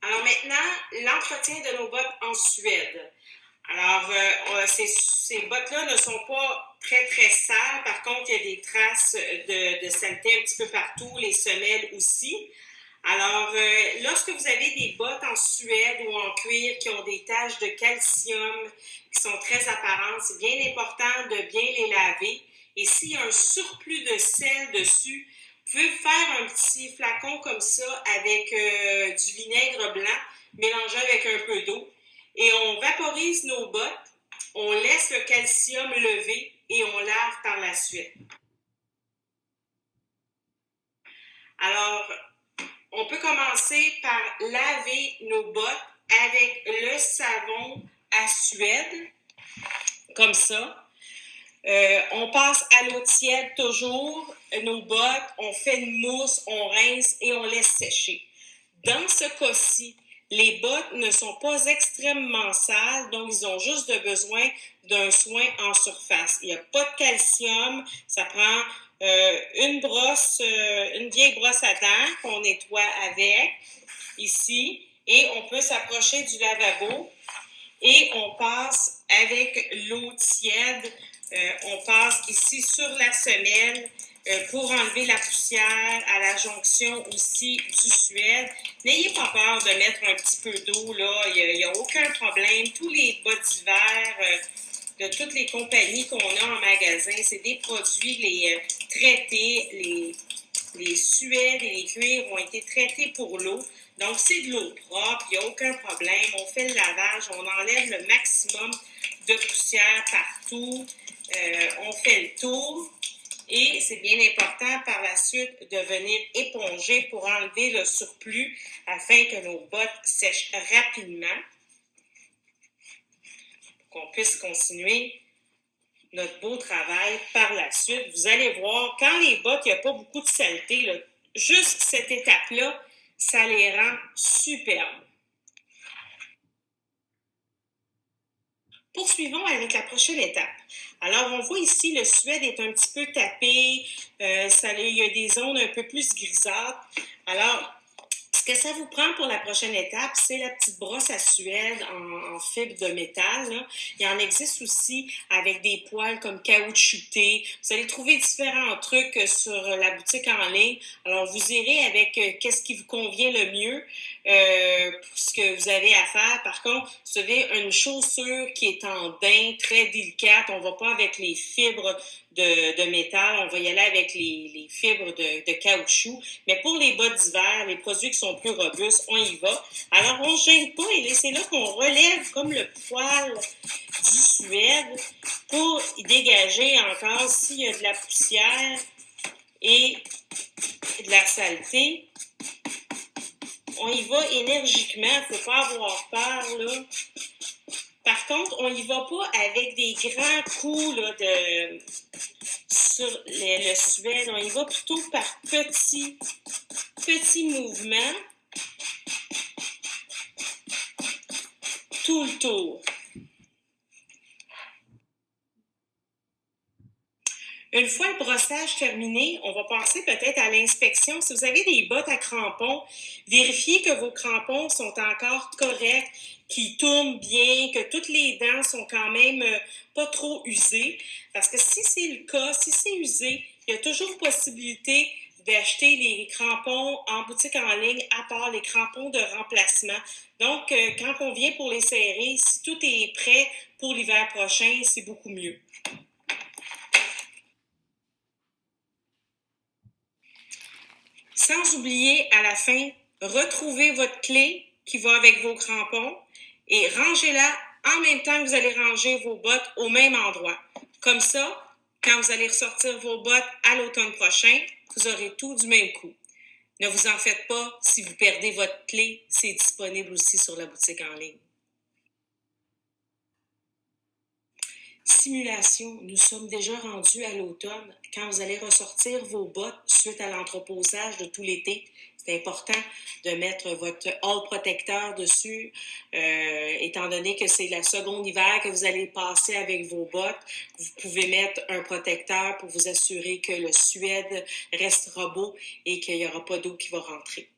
Alors maintenant, l'entretien de nos bottes en Suède. Alors, ces bottes-là ne sont pas très, très sales. Par contre, il y a des traces de saleté un petit peu partout, les semelles aussi. Alors, lorsque vous avez des bottes en Suède ou en cuir qui ont des taches de calcium qui sont très apparentes, c'est bien important de bien les laver. Et s'il y a un surplus de sel dessus, vous pouvez faire un petit flacon comme ça avec du vinaigre blanc mélangé avec un peu d'eau. Et on vaporise nos bottes, on laisse le calcium lever et on lave par la suite. Alors, on peut commencer par laver nos bottes avec le savon à Suède, comme ça. On passe à l'eau tiède toujours, nos bottes, on fait une mousse, on rince et on laisse sécher. Dans ce cas-ci, les bottes ne sont pas extrêmement sales, donc ils ont juste besoin d'un soin en surface. Il n'y a pas de calcium, ça prend une vieille brosse à dents qu'on nettoie avec, ici, et on peut s'approcher du lavabo et on passe avec l'eau tiède, on passe ici sur la semelle pour enlever la poussière, à la jonction aussi du Suède. N'ayez pas peur de mettre un petit peu d'eau, là, il n'y a aucun problème. Tous les bas d'hiver de toutes les compagnies qu'on a en magasin, c'est des produits traités, les suèdes et les cuirs ont été traités pour l'eau. Donc, c'est de l'eau propre, il n'y a aucun problème. On fait le lavage, on enlève le maximum de poussière partout. On fait le tour. Et c'est bien important par la suite de venir éponger pour enlever le surplus afin que nos bottes sèchent rapidement pour qu'on puisse continuer notre beau travail par la suite. Vous allez voir, quand les bottes, il n'y a pas beaucoup de saleté, là, juste cette étape-là, ça les rend superbes. Poursuivons avec la prochaine étape. Alors, on voit ici, le Suède est un petit peu tapé, il y a des zones un peu plus grisâtres. Alors, ce que ça vous prend pour la prochaine étape, c'est la petite brosse à Suède en fibre de métal, là. Il en existe aussi avec des poils comme caoutchoutés. Vous allez trouver différents trucs sur la boutique en ligne. Alors, vous irez avec qu'est-ce qui vous convient le mieux pour ce que vous avez à faire. Par contre, vous avez une chaussure qui est en daim, très délicate. On ne va pas avec les fibres de métal, on va y aller avec les fibres de caoutchouc. Mais pour les bas d'hiver, les produits qui sont plus robustes, on y va. Alors, on ne gêne pas et c'est là qu'on relève comme le poil du Suède pour y dégager encore s'il y a de la poussière et de la saleté. On y va énergiquement, il ne faut pas avoir peur, là. Par contre, on n'y va pas avec des grands coups là, sur le Suède. On y va plutôt par petits mouvements tout le tour. Une fois le brossage terminé, on va passer peut-être à l'inspection. Si vous avez des bottes à crampons, vérifiez que vos crampons sont encore corrects, qu'ils tournent bien, que toutes les dents sont quand même pas trop usées. Parce que si c'est le cas, si c'est usé, il y a toujours possibilité d'acheter les crampons en boutique en ligne, à part les crampons de remplacement. Donc, quand on vient pour les serrer, si tout est prêt pour l'hiver prochain, c'est beaucoup mieux. Sans oublier, à la fin, retrouvez votre clé qui va avec vos crampons et rangez-la en même temps que vous allez ranger vos bottes au même endroit. Comme ça, quand vous allez ressortir vos bottes à l'automne prochain, vous aurez tout du même coup. Ne vous en faites pas, si vous perdez votre clé, c'est disponible aussi sur la boutique en ligne. Simulation, nous sommes déjà rendus à l'automne. Quand vous allez ressortir vos bottes suite à l'entreposage de tout l'été, c'est important de mettre votre hall protecteur dessus, étant donné que c'est la seconde hiver que vous allez passer avec vos bottes. Vous pouvez mettre un protecteur pour vous assurer que le Suède restera beau et qu'il n'y aura pas d'eau qui va rentrer.